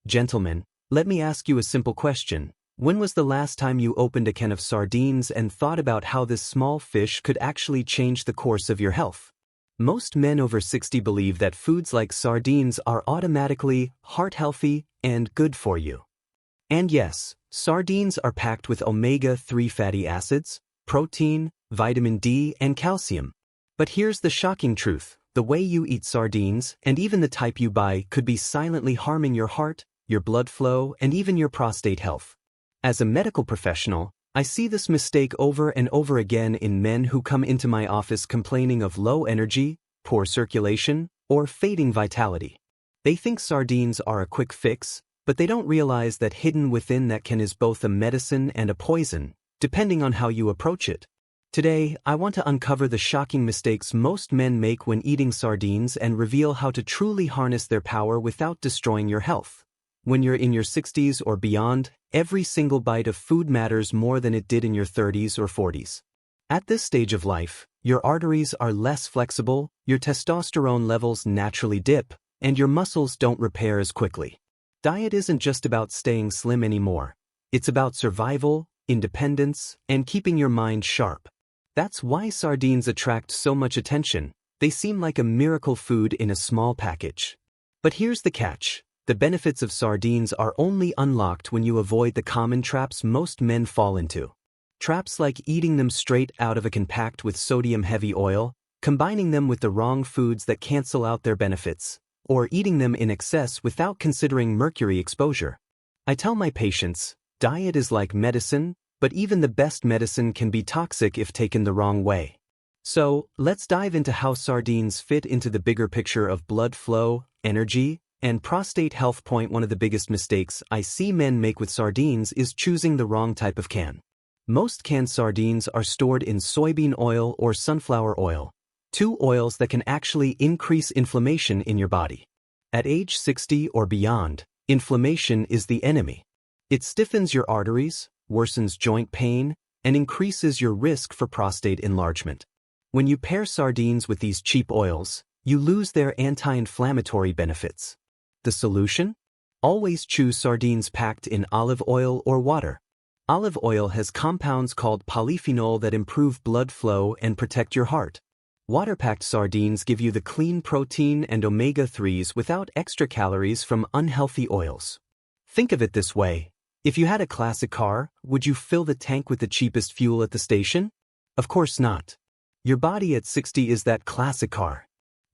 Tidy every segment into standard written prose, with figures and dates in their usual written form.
Gentlemen, let me ask you a simple question. When was the last time you opened a can of sardines and thought about how this small fish could actually change the course of your health? Most men over 60 believe that foods like sardines are automatically heart-healthy and good for you. And yes, sardines are packed with omega-3 fatty acids, protein, vitamin D, and calcium. But here's the shocking truth. The way you eat sardines, and even the type you buy, could be silently harming your heart, your blood flow, and even your prostate health. As a medical professional, I see this mistake over and over again in men who come into my office complaining of low energy, poor circulation, or fading vitality. They think sardines are a quick fix, but they don't realize that hidden within that can is both a medicine and a poison, depending on how you approach it. Today, I want to uncover the shocking mistakes most men make when eating sardines and reveal how to truly harness their power without destroying your health. When you're in your 60s or beyond, every single bite of food matters more than it did in your 30s or 40s. At this stage of life, your arteries are less flexible, your testosterone levels naturally dip, and your muscles don't repair as quickly. Diet isn't just about staying slim anymore. It's about survival, independence, and keeping your mind sharp. That's why sardines attract so much attention. They seem like a miracle food in a small package. But here's the catch. The benefits of sardines are only unlocked when you avoid the common traps most men fall into. Traps like eating them straight out of a can packed with sodium-heavy oil, combining them with the wrong foods that cancel out their benefits, or eating them in excess without considering mercury exposure. I tell my patients, diet is like medicine, but even the best medicine can be toxic if taken the wrong way. So, let's dive into how sardines fit into the bigger picture of blood flow, energy, and prostate health. One of the biggest mistakes I see men make with sardines is choosing the wrong type of can. Most canned sardines are stored in soybean oil or sunflower oil, two oils that can actually increase inflammation in your body. At age 60 or beyond, inflammation is the enemy. It stiffens your arteries, worsens joint pain, and increases your risk for prostate enlargement. When you pair sardines with these cheap oils, you lose their anti-inflammatory benefits. The solution? Always choose sardines packed in olive oil or water. Olive oil has compounds called polyphenol that improve blood flow and protect your heart. Water-packed sardines give you the clean protein and omega-3s without extra calories from unhealthy oils. Think of it this way. If you had a classic car, would you fill the tank with the cheapest fuel at the station? Of course not. Your body at 60 is that classic car.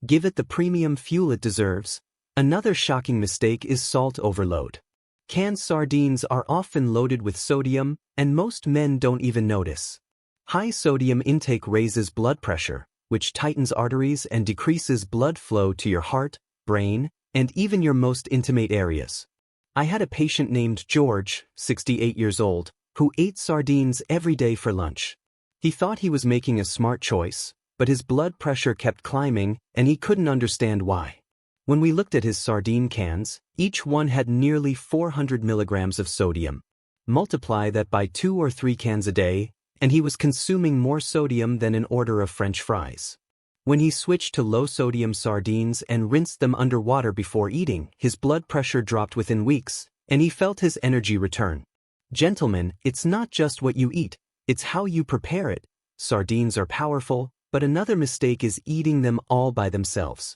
Give it the premium fuel it deserves. Another shocking mistake is salt overload. Canned sardines are often loaded with sodium, and most men don't even notice. High sodium intake raises blood pressure, which tightens arteries and decreases blood flow to your heart, brain, and even your most intimate areas. I had a patient named George, 68 years old, who ate sardines every day for lunch. He thought he was making a smart choice, but his blood pressure kept climbing and he couldn't understand why. When we looked at his sardine cans, each one had nearly 400 milligrams of sodium. Multiply that by 2 or 3 cans a day, and he was consuming more sodium than an order of French fries. When he switched to low-sodium sardines and rinsed them under water before eating, his blood pressure dropped within weeks, and he felt his energy return. Gentlemen, it's not just what you eat, it's how you prepare it. Sardines are powerful, but another mistake is eating them all by themselves.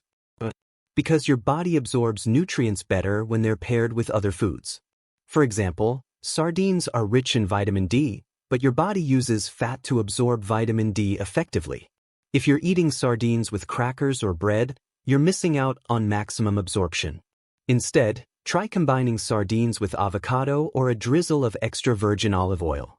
Because your body absorbs nutrients better when they're paired with other foods. For example, sardines are rich in vitamin D, but your body uses fat to absorb vitamin D effectively. If you're eating sardines with crackers or bread, you're missing out on maximum absorption. Instead, try combining sardines with avocado or a drizzle of extra virgin olive oil.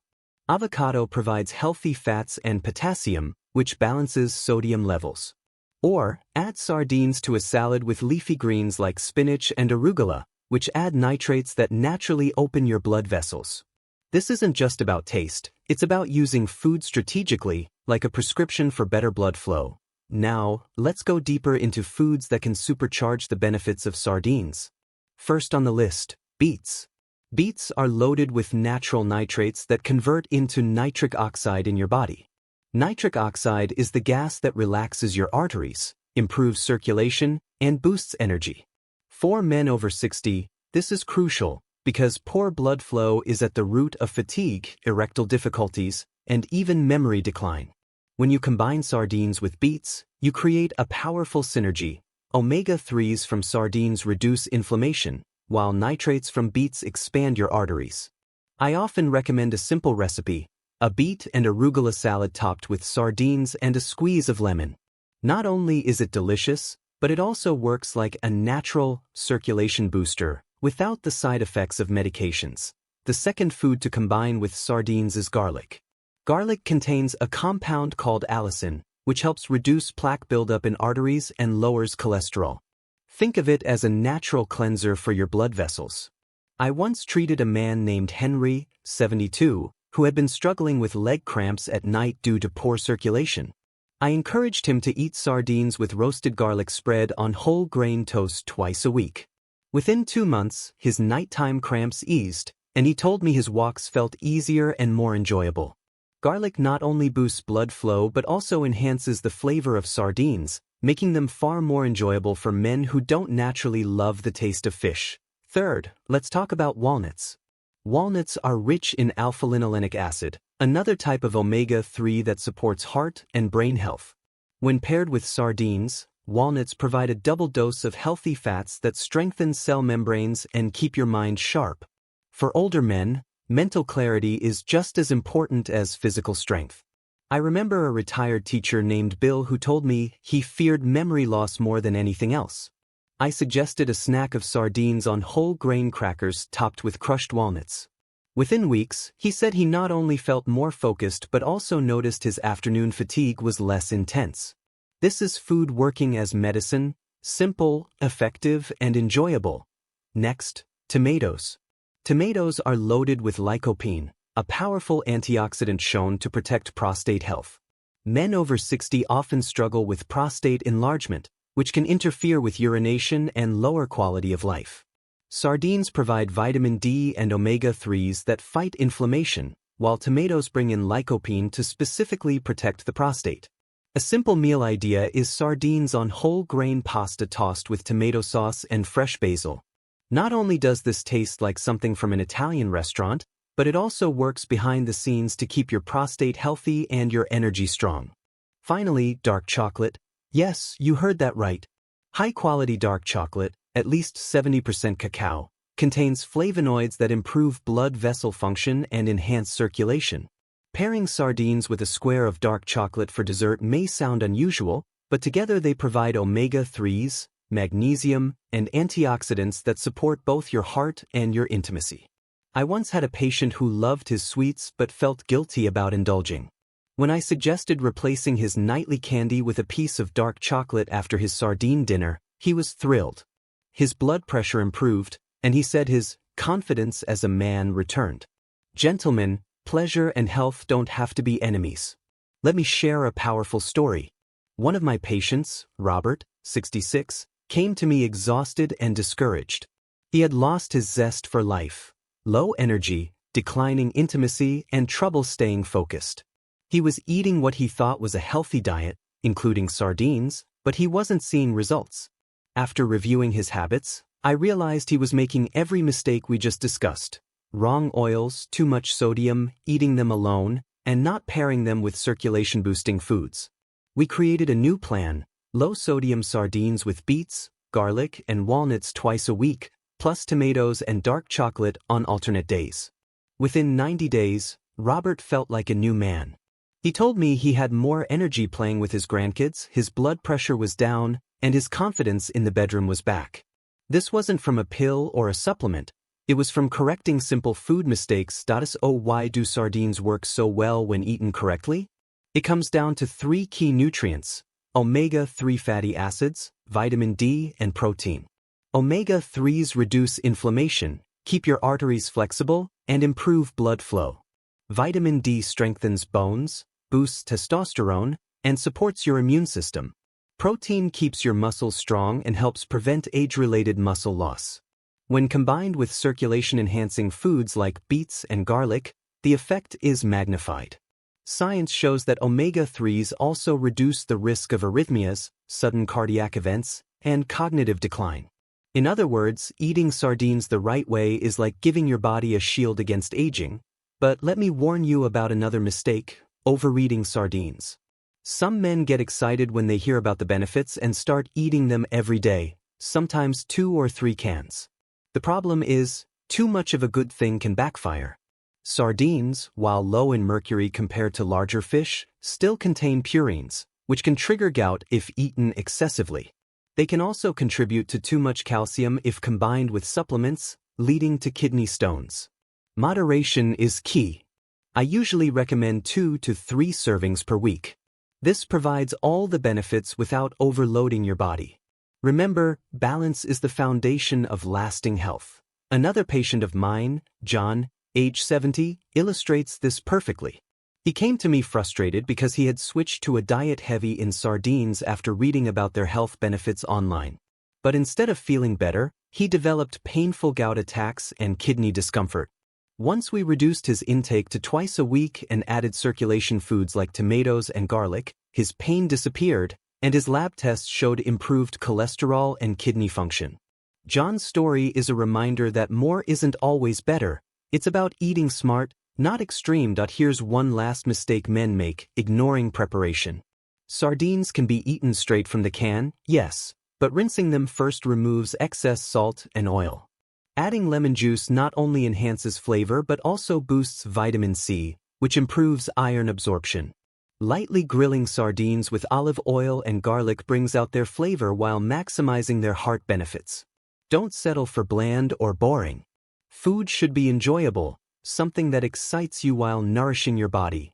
Avocado provides healthy fats and potassium, which balances sodium levels. Or, add sardines to a salad with leafy greens like spinach and arugula, which add nitrates that naturally open your blood vessels. This isn't just about taste, it's about using food strategically, like a prescription for better blood flow. Now, let's go deeper into foods that can supercharge the benefits of sardines. First on the list, beets. Beets are loaded with natural nitrates that convert into nitric oxide in your body. Nitric oxide is the gas that relaxes your arteries, improves circulation, and boosts energy. For men over 60, This is crucial because poor blood flow is at the root of fatigue, erectile difficulties, and even memory decline. When you combine sardines with beets, you create a powerful synergy. Omega-3s from sardines reduce inflammation, while nitrates from beets expand your arteries. I often recommend a simple recipe: a beet and arugula salad topped with sardines and a squeeze of lemon. Not only is it delicious, but it also works like a natural circulation booster without the side effects of medications. The second food to combine with sardines is garlic. Garlic contains a compound called allicin, which helps reduce plaque buildup in arteries and lowers cholesterol. Think of it as a natural cleanser for your blood vessels. I once treated a man named Henry, 72, who had been struggling with leg cramps at night due to poor circulation. I encouraged him to eat sardines with roasted garlic spread on whole grain toast twice a week. Within 2 months, his nighttime cramps eased, and he told me his walks felt easier and more enjoyable. Garlic not only boosts blood flow but also enhances the flavor of sardines, making them far more enjoyable for men who don't naturally love the taste of fish. Third, let's talk about walnuts. Walnuts are rich in alpha-linolenic acid, another type of omega-3 that supports heart and brain health. When paired with sardines, walnuts provide a double dose of healthy fats that strengthen cell membranes and keep your mind sharp. For older men, mental clarity is just as important as physical strength. I remember a retired teacher named Bill who told me he feared memory loss more than anything else. I suggested a snack of sardines on whole grain crackers topped with crushed walnuts. Within weeks, he said he not only felt more focused but also noticed his afternoon fatigue was less intense. This is food working as medicine, simple, effective, and enjoyable. Next, tomatoes. Tomatoes are loaded with lycopene, a powerful antioxidant shown to protect prostate health. Men over 60 often struggle with prostate enlargement, which can interfere with urination and lower quality of life. Sardines provide vitamin D and omega-3s that fight inflammation, while tomatoes bring in lycopene to specifically protect the prostate. A simple meal idea is sardines on whole grain pasta tossed with tomato sauce and fresh basil. Not only does this taste like something from an Italian restaurant, but it also works behind the scenes to keep your prostate healthy and your energy strong. Finally, dark chocolate. Yes, you heard that right. High-quality dark chocolate, at least 70% cacao, contains flavonoids that improve blood vessel function and enhance circulation. Pairing sardines with a square of dark chocolate for dessert may sound unusual, but together they provide omega-3s, magnesium, and antioxidants that support both your heart and your intimacy. I once had a patient who loved his sweets but felt guilty about indulging. When I suggested replacing his nightly candy with a piece of dark chocolate after his sardine dinner, he was thrilled. His blood pressure improved, and he said his confidence as a man returned. Gentlemen, pleasure and health don't have to be enemies. Let me share a powerful story. One of my patients, Robert, 66, came to me exhausted and discouraged. He had lost his zest for life, low energy, declining intimacy, and trouble staying focused. He was eating what he thought was a healthy diet, including sardines, but he wasn't seeing results. After reviewing his habits, I realized he was making every mistake we just discussed. Wrong oils, too much sodium, eating them alone, and not pairing them with circulation-boosting foods. We created a new plan: low-sodium sardines with beets, garlic, and walnuts twice a week, plus tomatoes and dark chocolate on alternate days. Within 90 days, Robert felt like a new man. He told me he had more energy playing with his grandkids, his blood pressure was down, and his confidence in the bedroom was back. This wasn't from a pill or a supplement. It was from correcting simple food mistakes. So why do sardines work so well when eaten correctly? It comes down to 3 key nutrients: omega-3 fatty acids, vitamin D, and protein. Omega-3s reduce inflammation, keep your arteries flexible, and improve blood flow. Vitamin D strengthens bones, boosts testosterone, and supports your immune system. Protein keeps your muscles strong and helps prevent age-related muscle loss. When combined with circulation-enhancing foods like beets and garlic, the effect is magnified. Science shows that omega-3s also reduce the risk of arrhythmias, sudden cardiac events, and cognitive decline. In other words, eating sardines the right way is like giving your body a shield against aging. But let me warn you about another mistake: overeating sardines. Some men get excited when they hear about the benefits and start eating them every day, sometimes 2 or 3 cans. The problem is, too much of a good thing can backfire. Sardines, while low in mercury compared to larger fish, still contain purines, which can trigger gout if eaten excessively. They can also contribute to too much calcium if combined with supplements, leading to kidney stones. Moderation is key. I usually recommend 2 to 3 servings per week. This provides all the benefits without overloading your body. Remember, balance is the foundation of lasting health. Another patient of mine, John, age 70, illustrates this perfectly. He came to me frustrated because he had switched to a diet heavy in sardines after reading about their health benefits online. But instead of feeling better, he developed painful gout attacks and kidney discomfort. Once we reduced his intake to twice a week and added circulation foods like tomatoes and garlic, his pain disappeared, and his lab tests showed improved cholesterol and kidney function. John's story is a reminder that more isn't always better. It's about eating smart, not extreme. Here's one last mistake men make: ignoring preparation. Sardines can be eaten straight from the can, yes, but rinsing them first removes excess salt and oil. Adding lemon juice not only enhances flavor but also boosts vitamin C, which improves iron absorption. Lightly grilling sardines with olive oil and garlic brings out their flavor while maximizing their heart benefits. Don't settle for bland or boring. Food should be enjoyable, something that excites you while nourishing your body.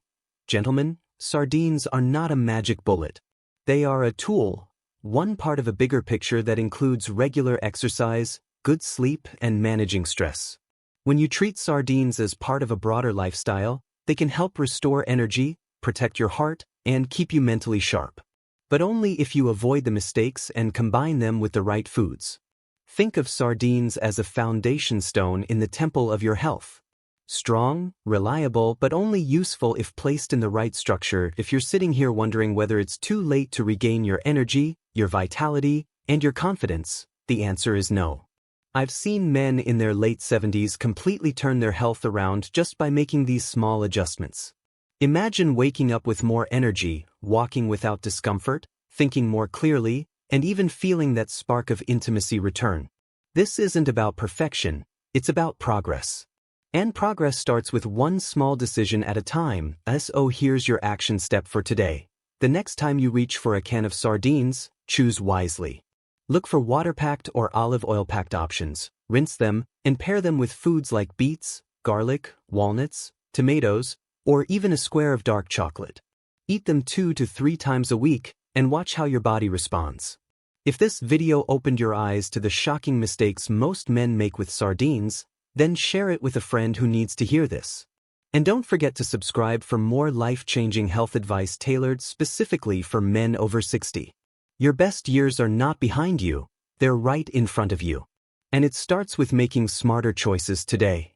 Gentlemen, sardines are not a magic bullet. They are a tool, one part of a bigger picture that includes regular exercise, good sleep, and managing stress. When you treat sardines as part of a broader lifestyle, they can help restore energy, protect your heart, and keep you mentally sharp. But only if you avoid the mistakes and combine them with the right foods. Think of sardines as a foundation stone in the temple of your health. Strong, reliable, but only useful if placed in the right structure. If you're sitting here wondering whether it's too late to regain your energy, your vitality, and your confidence, the answer is no. I've seen men in their late 70s completely turn their health around just by making these small adjustments. Imagine waking up with more energy, walking without discomfort, thinking more clearly, and even feeling that spark of intimacy return. This isn't about perfection, it's about progress. And progress starts with one small decision at a time. So here's your action step for today. The next time you reach for a can of sardines, choose wisely. Look for water-packed or olive oil-packed options, rinse them, and pair them with foods like beets, garlic, walnuts, tomatoes, or even a square of dark chocolate. Eat them 2 to 3 times a week, and watch how your body responds. If this video opened your eyes to the shocking mistakes most men make with sardines, then share it with a friend who needs to hear this. And don't forget to subscribe for more life-changing health advice tailored specifically for men over 60. Your best years are not behind you, they're right in front of you. And it starts with making smarter choices today.